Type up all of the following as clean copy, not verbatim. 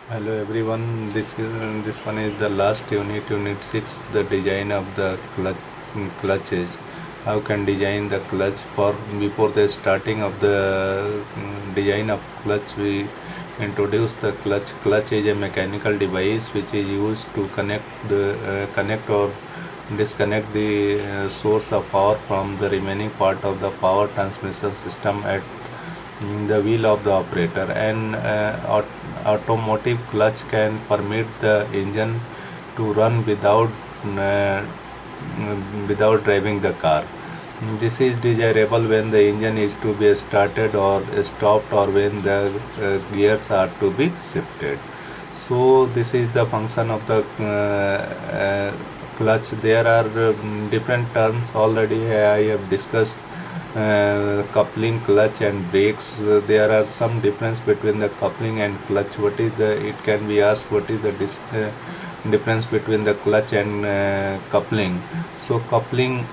Hello everyone. This one is the last unit 6, the design of the clutches. How can design the clutch? For before the starting of the design of clutch, we introduce the clutch. Clutch is a mechanical device which is used to connect or disconnect the source of power from the remaining part of the power transmission system at the wheel of the operator. An automotive clutch can permit the engine to run uh, without driving the car. This is desirable when the engine is to be started or stopped, or when the gears are to be shifted. So this is the function of the clutch. There are different terms already I have discussed. Coupling, clutch and brakes. There are some difference between the coupling and clutch. What is the, it can be asked, what is the difference between the clutch and coupling? So coupling,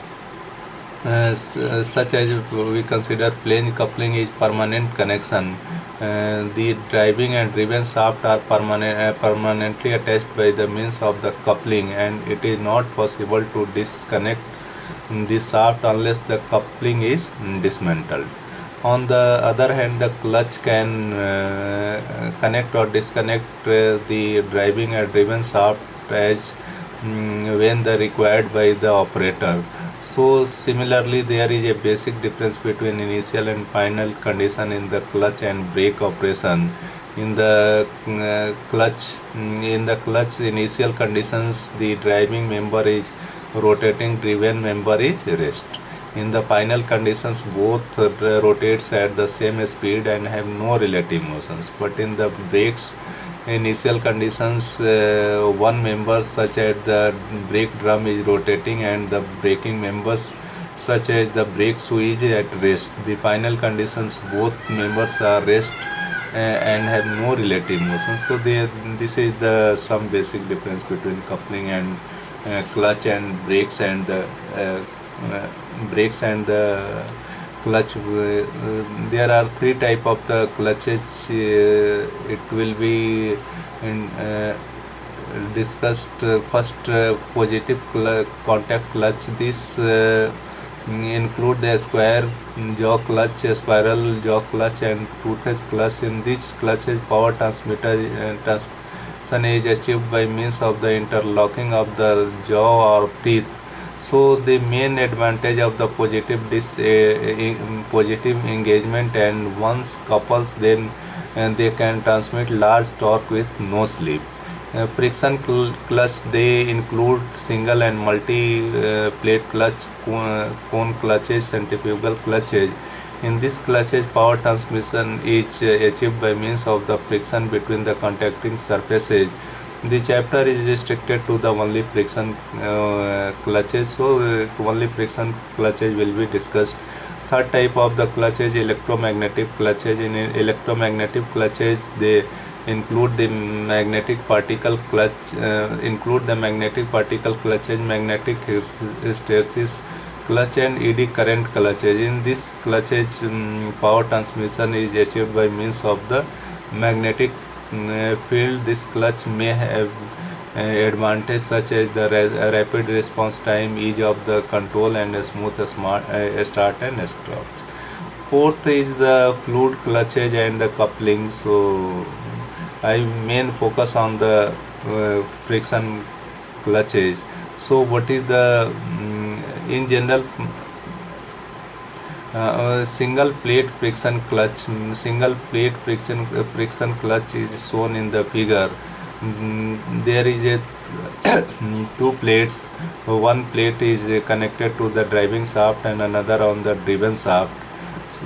such as we consider plain coupling, is permanent connection. The driving and driven shaft are permanently attached by the means of the coupling, and it is not possible to disconnect the shaft unless the coupling is dismantled. On the other hand, the clutch can connect or disconnect the driving and driven shaft as when the required by the operator. So similarly, there is a basic difference between initial and final condition in the clutch and brake operation. In the clutch initial conditions, the driving member is rotating, driven member is rest. In the final conditions, both rotates at the same speed and have no relative motions. But in the brakes initial conditions, one member such as the brake drum is rotating and the braking members such as the brake switch at rest. The final conditions, both members are rest and have no relative motion. So this is the some basic difference between coupling and clutch and brakes and clutch. There are three type of the clutches. It will be discussed. First, positive contact clutch. This include the square jaw clutch, spiral jaw clutch and toothed clutch. In these clutches, power transmission is achieved by means of the interlocking of the jaw or teeth. So the main advantage of the positive engagement, and once couples, then they can transmit large torque with no slip. Friction clutch, they include single and multi plate clutch, cone clutches, centrifugal clutches. In this clutches, power transmission is achieved by means of the friction between the contacting surfaces. The chapter is restricted to the only friction clutches, so only friction clutches will be discussed. Third type of the clutches, electromagnetic clutches. In electromagnetic clutches, they include the magnetic particle clutches, magnetic hysteresis clutch and eddy current clutches. In this clutches, power transmission is achieved by means of the magnetic field. This clutch may have advantage such as the rapid response time, ease of the control and a smooth start and stop. Fourth is the fluid clutches and the coupling. So I main focus on the friction clutches. So what is the in general single plate friction clutch? Single plate friction clutch is shown in the figure. There is a two plates. One plate is connected to the driving shaft and another on the driven shaft. So,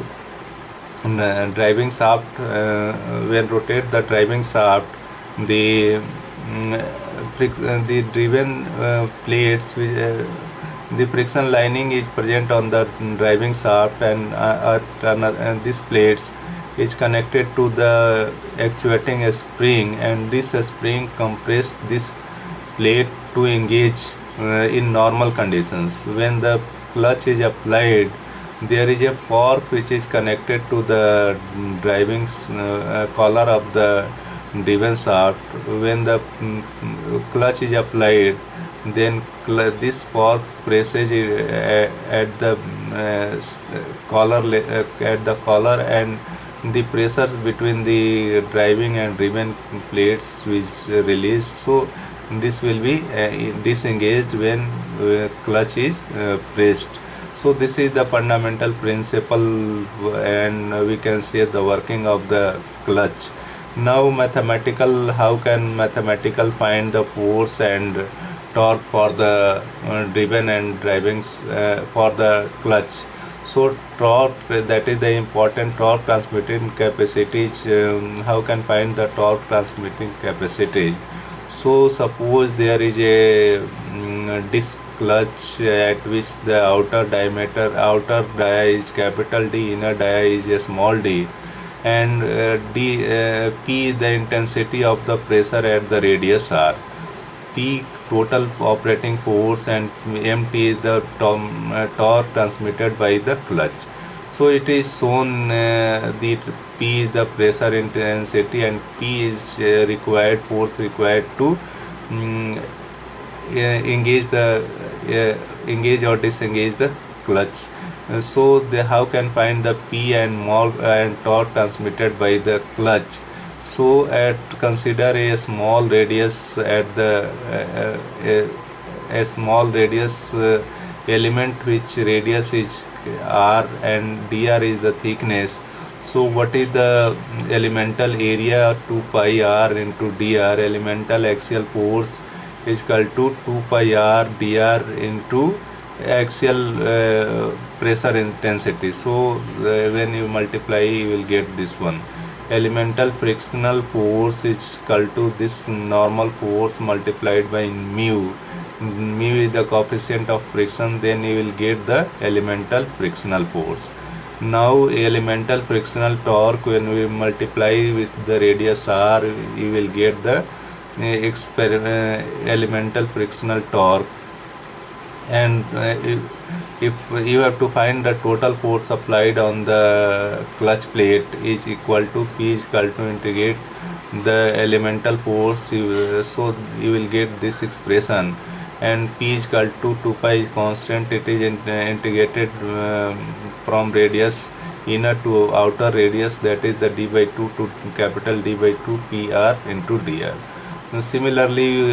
driving shaft, when rotate the driving shaft, the the driven plates with the friction lining is present on the driving shaft, and these plates is connected to the actuating spring, and this spring compress this plate to engage in normal conditions. When the clutch is applied, there is a fork which is connected to the driving collar of the driven shaft. When the clutch is applied, then this fork presses at the at the collar, and the pressures between the driving and driven plates is released. So this will be disengaged when clutch is pressed. So this is the fundamental principle, and we can say the working of the clutch. Now how can mathematical find the force and torque for the driven and driving for the clutch? So torque, that is the important torque transmitting capacity. How can find the torque transmitting capacity? So suppose there is a disc clutch at which the outer dia is capital D, inner dia is a small d, and P is the intensity of the pressure at the radius r. P total operating force, and Mt is the torque transmitted by the clutch. So it is shown the P is the pressure intensity, and P is required force required to engage or disengage the clutch. So how can find the P and torque transmitted by the clutch? So consider a small radius at the a small radius element, which radius is r and dr is the thickness. So what is the elemental area? 2 pi r into dr. Elemental axial force is equal to 2 pi r dr into axial pressure intensity. So when you multiply, you will get this one. Elemental frictional force is equal to this normal force multiplied by mu. Mu is the coefficient of friction, then you will get the elemental frictional force. Now elemental frictional torque, when we multiply with the radius r, you will get the elemental frictional torque. And if you have to find the total force applied on the clutch plate is equal to P is equal to integrate the elemental force, so you will get this expression. And P is equal to 2 pi is constant, it is integrated from radius inner to outer radius, that is the d by 2 to capital D by 2 PR into dr. Similarly,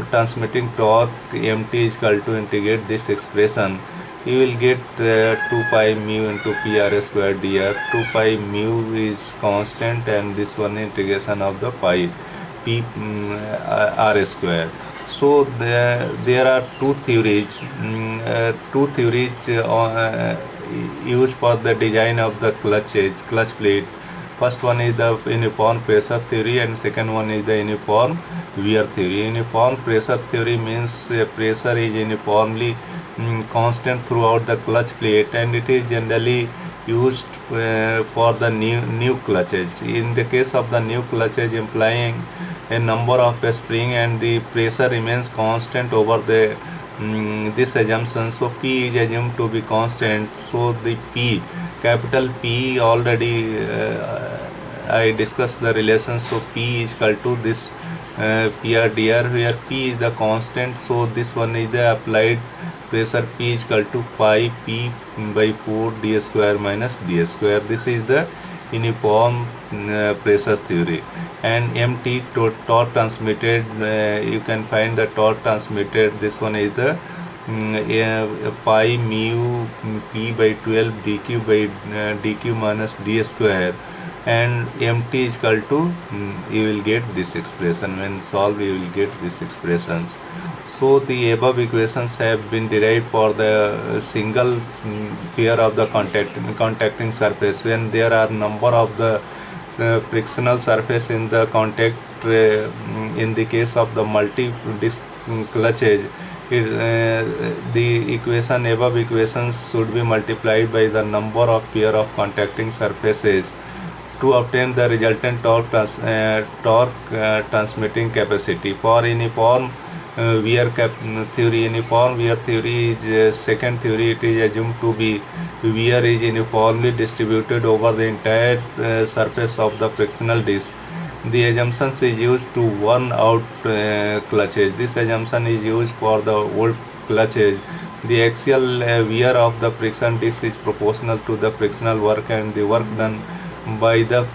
transmitting torque Mt is equal to integrate this expression, you will get 2 pi mu into PR square dr. 2 pi mu is constant, and this one integration of the pi p r square. So there are two theories used for the design of the clutch plate. First one is the uniform pressure theory, and second one is the uniform wear theory. Uniform pressure theory means pressure is uniformly constant throughout the clutch plate, and it is generally used for the new clutches. In the case of the new clutches, implying a number of spring and the pressure remains constant over the this assumption. So P is assumed to be constant. So the P, capital P, already I discussed the relation. So P is equal to this PR dr, where P is the constant. So this one is the applied pressure. P is equal to pi P by 4 d square minus d square. This is the uniform pressure theory. And Mt, torque transmitted, you can find the torque transmitted. This one is the pi mu P by 12 dq by dq minus d square, and Mt is equal to, you will get this expression. When solved, you will get these expressions. So the above equations have been derived for the single pair of the contacting surface. When there are number of the frictional surface in the contact, in the case of the multi-disc clutches, the above equations should be multiplied by the number of pair of contacting surfaces to obtain the resultant torque transmitting capacity. For uniform wear theory, uniform wear theory is second theory. It is assumed to be wear is uniformly distributed over the entire surface of the frictional disc, The assumptions is used to worn out clutches. This assumption is used for the old clutches. The axial wear of the friction disc is proportional to the frictional work, and the work done by the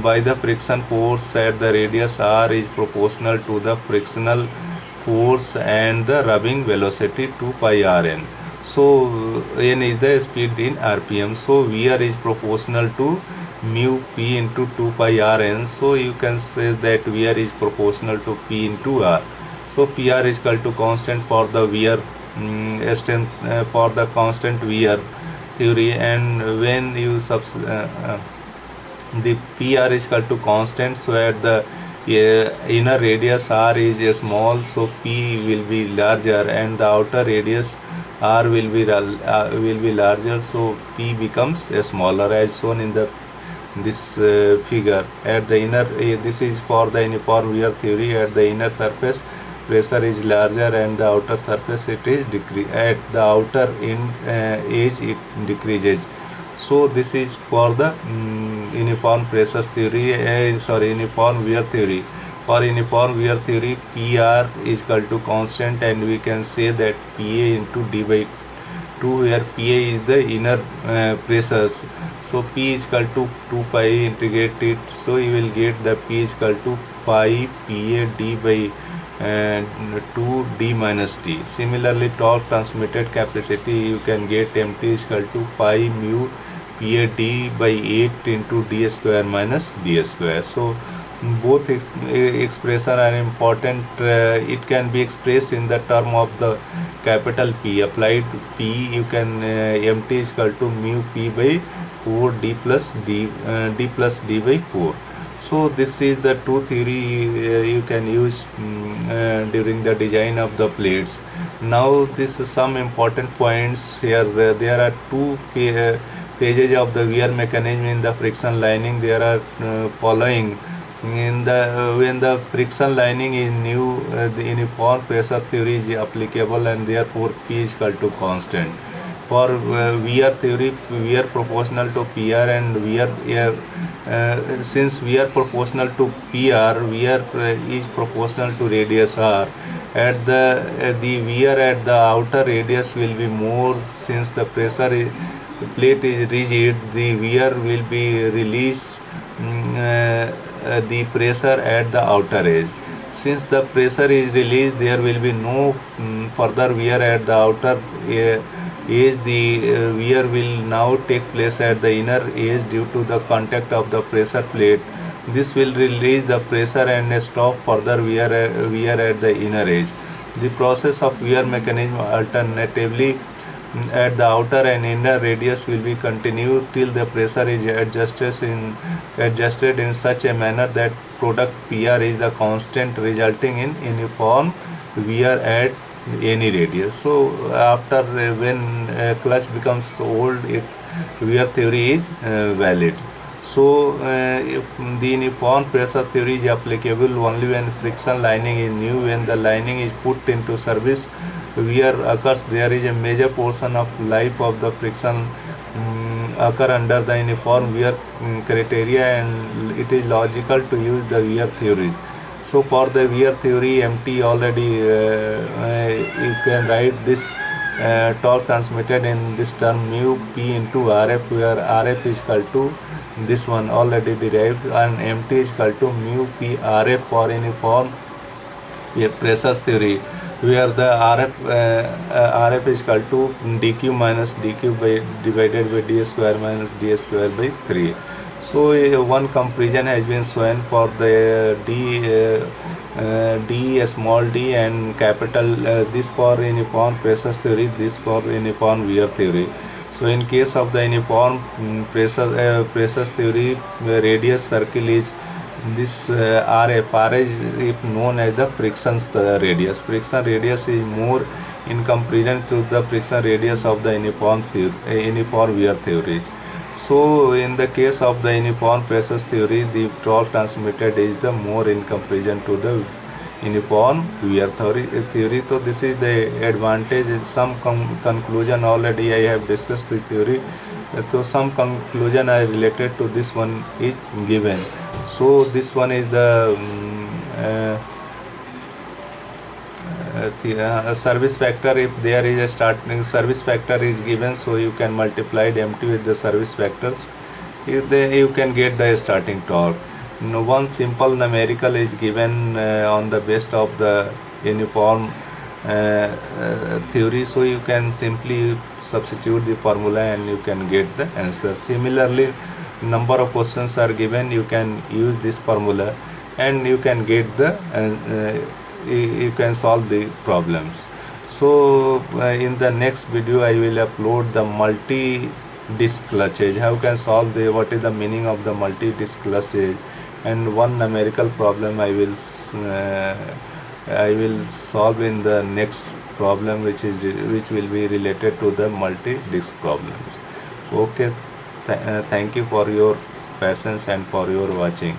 by the friction force at the radius r is proportional to the frictional force and the rubbing velocity 2 pi rn. So n is the speed in rpm. So Vr is proportional to mu p into 2 pi rn. So you can say that Vr is proportional to p into r. So Pr is equal to constant for the Vr for the constant Vr theory, and when you the PR is equal to constant, so at the inner radius r is small, so P will be larger, and the outer radius r will be larger, so P becomes smaller, as shown in the this figure. At the inner this is for the uniform wear theory. At the inner surface pressure is larger, and the outer surface it is at the outer edge it decreases. So this is for the uniform pressure theory, uniform wear theory. For uniform wear theory, PR is equal to constant, and we can say that PA into D by 2, where PA is the inner pressures. So P is equal to 2 pi, integrate it, so you will get the P is equal to pi PA D by 2 D minus T. Similarly, torque transmitted capacity, you can get MT is equal to pi mu PA D by 8 into D square minus D square. So both expression are important. It can be expressed in the term of the capital P. Applied P, you can MT is equal to mu P by 4 D plus D by 4. So this is the two theory you can use during the design of the plates. Now this is some important points here. There are two phases of the wear mechanism in the friction lining. There are following. In the when the friction lining is new, the uniform pressure theory is applicable, and therefore P is equal to constant. For wear theory, wear proportional to PR, and wear since wear proportional to PR, wear is proportional to radius r. At the wear at the outer radius will be more, since the plate is rigid. The wear will be released the pressure at the outer edge. Since the pressure is released, there will be no further wear at the outer edge. The wear will now take place at the inner edge due to the contact of the pressure plate. This will release the pressure and stop further wear at the inner edge. The process of wear mechanism alternatively at the outer and inner radius will be continued till the pressure is adjusted in such a manner that product PR is the constant, resulting in uniform wear at any radius. So after when clutch becomes old, wear theory is valid. So if the uniform pressure theory is applicable only when friction lining is new. When the lining is put into service, wear occurs. There is a major portion of life of the friction occur under the uniform wear criteria, and it is logical to use the wear theory. So for the wear theory, MT already you can write this torque transmitted in this term mu P into RF, where RF is equal to this one already derived, and MT is equal to mu P RF for uniform pressure theory, where the RF is equal to dq minus dq divided by d square minus d square by 3. So one comparison has been shown for the d small d and capital, this for uniform pressure theory, this for uniform wear theory. So in case of the uniform pressure theory, radius circle is this R is known as the friction radius. Friction radius is more in comparison to the friction radius of the uniform wear theory. So in the case of the uniform pressure theory, the torque transmitted is the more in comparison to the uniform wear theory. So this is the advantage. In some conclusion already I have discussed the theory. So some conclusion I related to this one is given. So this one is the service factor. If there is a starting service factor is given, so you can multiply the empty with the service factors. You can get the starting torque. One simple numerical is given on the base of the uniform theory, so you can simply substitute the formula and you can get the answer. Similarly, number of questions are given, you can use this formula and you can get the you can solve the problems. So in the next video I will upload the multi-disc clutches, how can solve the what is the meaning of the multi-disc clutches, and one numerical problem I will solve in the next problem, which will be related to the multi-disc problems. Okay, thank you for your patience and for your watching.